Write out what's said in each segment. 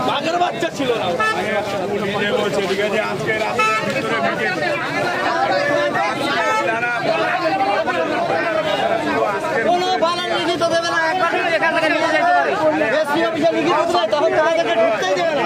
বাঘের বাচ্চা ছিল না বলছে ঠিক আছে আজকে কোনো বালা লিখিত দেবে না একবার এখান থেকে নিয়ে যেতে পারে এসপি অফিসে লিখিত দেবে তখন তাদেরকে ঢুকতেই দেবে না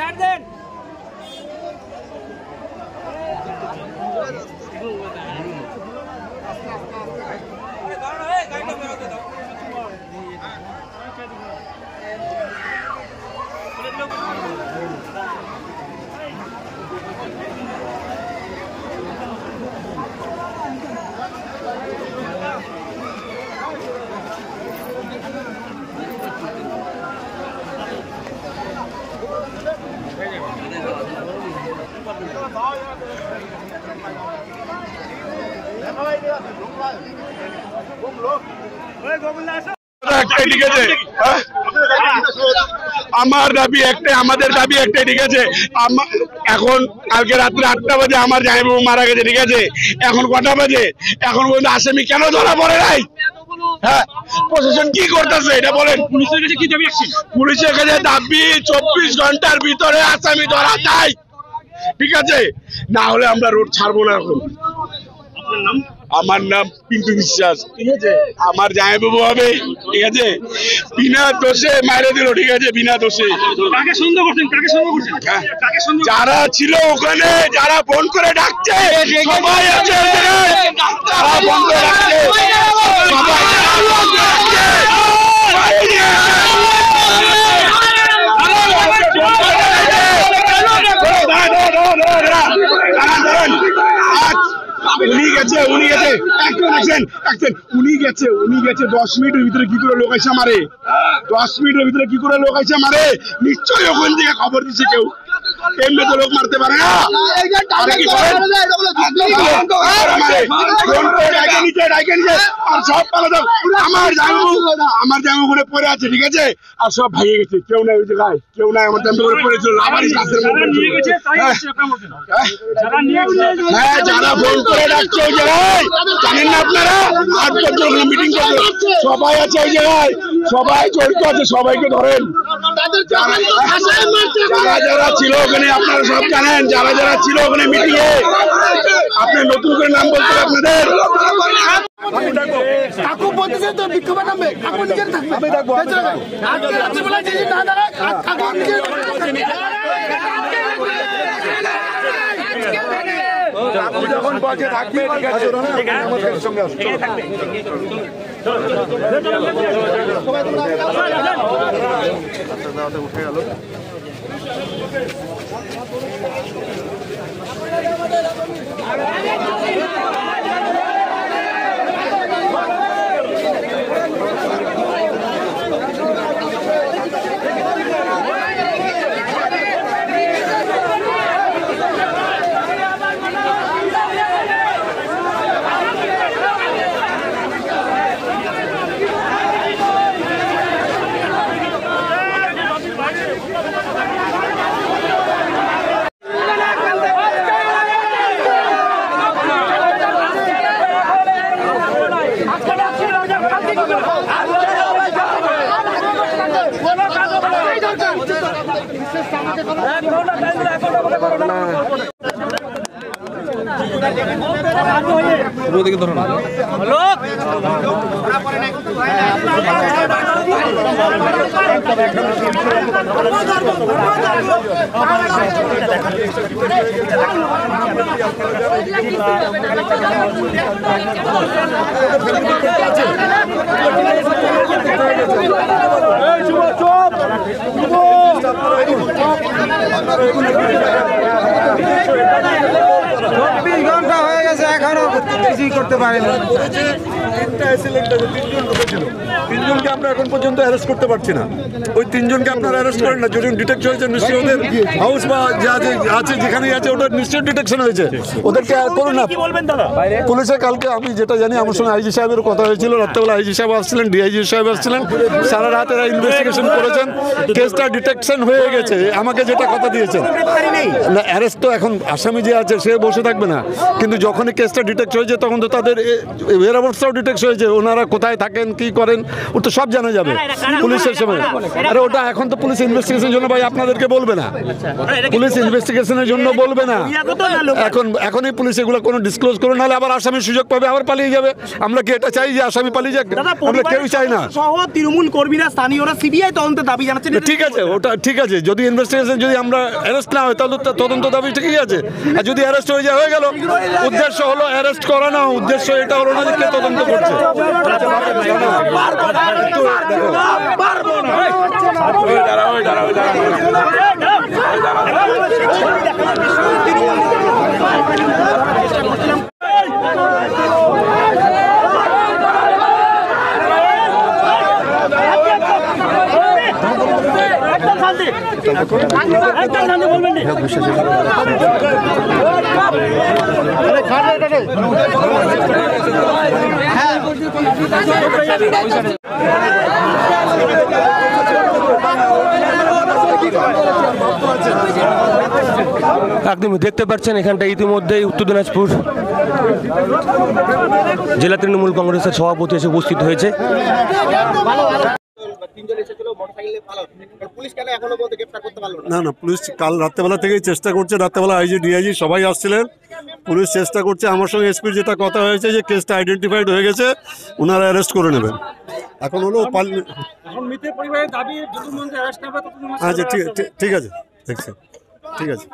साइड देन আমার দাবি একটাই, আমাদের দাবি একটাই, ঠিক আছে। এখন কালকে রাত্রে 8টা বাজে আমার জামাইবাবু মারা গেছে, ঠিক আছে। এখন কটা বাজে? এখন পর্যন্ত আসামি কেন ধরা পড়ে নাই? হ্যাঁ, প্রশাসন কি করতেছে এটা বলেন। পুলিশের কাছে কি দাবি? পুলিশের কাছে দাবি 24 ঘন্টার ভিতরে আসামি ধরা চাই, ঠিক আছে। না হলে আমরা রোড ছাড়বো না। এখন আমার নাম পিন্টু বিশ্বাস, ঠিক আছে। আমার জামাইবাবু হবে, ঠিক আছে। বিনা দোষে মাইরে দিল, ঠিক আছে, বিনা দোষে। কাকে সন্দেহ করছেন? কাকে সন্দেহ করছেন? যারা ছিল ওখানে, যারা ফোন করে ডাকছে সবাই আছে, যারা ফোন করে ডাকছে উনি গেছে 10 মিনিটের ভিতরে কি করে লোক এসে মারে? 10 মিনিটের ভিতরে কি করে লোক এসে মারে? নিশ্চয়ই ওখান থেকে খবর দিচ্ছে কেউ। এমনি তো লোক মারতে পারে না। আমার জামা করে পড়ে আছে, ঠিক আছে। আর সব ভাইয়ে গেছে, কেউ নাই ওই জায়গায়, কেউ নাই। আমার জামা করে পড়েছিল যারা ফোন করে ডাকছে ওই জায়গায়, জানেন না আপনারা? 8 পর্যন্ত মিটিং করবে, সবাই আছে ওই জায়গায়, সবাই জড়িত আছে, সবাইকে ধরেন। যারা যারা ছিল ওখানে আপনারা সব জানেন, যারা যারা ছিল ওখানে মিটিং এ। আপনার নতুন করে নাম বলতে হবে আপনাদের। কাকু বলতেছে তো বিক্ষোভের নামে, কাকু নিজের থাকবে। আমি ডাকবো, আজকে রাত্রিবেলা যদি না দাঁড়ায় কাকু নিজের যখন বসে থাকবে, ঠিক আছে, আমাদের সঙ্গে আসবে। উঠে গেল। ঘন্টা হয়ে গেছে এখনো কিছুই করতে পারেনি। তিনজনকে আমরা এখন পর্যন্ত অ্যারেস্ট করতে পারছি না। ওই তিনজনকে আপনারা অ্যারেস্ট করেন না, যদি ডিটেক্ট হয়েছে নিশ্চয়ই ওদের হাউস বা যা আছে যেখানেই আছে ওটা নিশ্চয়ই ডিটেকশন হয়েছে, ওদেরকে করুন না। পুলিশে কালকে আমি যেটা জানি, আমার সঙ্গে আইজি সাহেবের কথা হয়েছিল, রাত্রেবেলা আইজি সাহেব আসছিলেন, ডিআইজি সাহেব আসছিলেন, সারা রাত এরা ইনভেস্টিগেশন করেছেন, কেসটা ডিটেকশন হয়ে গেছে, আমাকে যেটা কথা দিয়েছেন। না, অ্যারেস্ট তো এখন আসামি যে আছে সে বসে থাকবে না, কিন্তু যখনই কেসটা ডিটেক্ট হয়েছে তখন তো তাদের ওয়েরাবলসটাও ডিটেক্ট হয়েছে, ওনারা কোথায় থাকেন কি করেন ও তো সব জানা যাবে পুলিশের সময়। আরে ওটা এখন তো পুলিশ ইনভেস্টিগেশনের জন্য ভাই আপনাদেরকে বলবে না, পুলিশ ইনভেস্টিগেশনের জন্য বলবে না, এখনই পুলিশ এগুলো কোনো ডিসক্লোজ করবে, নাহলে আবার আসামির সুযোগ পাবে, আবার পালিয়ে যাবে। আমরা কি এটা চাই যে আসামি পালিয়ে যাক? আমরা কেউ চাই না। সহ তৃণমূল কর্মীরা, স্থানীয়রা সিবিআই তদন্তের দাবি জানাচ্ছেন। ঠিক আছে, ওটা ঠিক আছে, যদি ইনভেস্টিগেশন যদি আমরা অ্যারেস্ট না হয় তাহলে তদন্ত দাবি ঠিকই আছে, আর যদি অ্যারেস্ট হয়ে যায় হয়ে গেল। উদ্দেশ্য হলো অ্যারেস্ট করা না, উদ্দেশ্য এটা হলো না যে কে তদন্ত করছে। একদম দেখতে পাচ্ছেন এখানটা ইতিমধ্যেই উত্তর দিনাজপুর জেলা তৃণমূল কংগ্রেসের সভাপতি এসে উপস্থিত হয়েছে। না না, পুলিশ কাল রাত্রেবেলা থেকেই চেষ্টা করছে, রাত্রেবেলা আইজি ডিআইজি সবাই আসছিলেন, পুলিশ চেষ্টা করছে। আমার সঙ্গে এসপির যেটা কথা হয়েছে যে কেসটা আইডেন্টিফাইড হয়ে গেছে, ওনারা অ্যারেস্ট করে নেবেন। এখন হলো আচ্ছা ঠিক আছে, দেখছি, ঠিক আছে।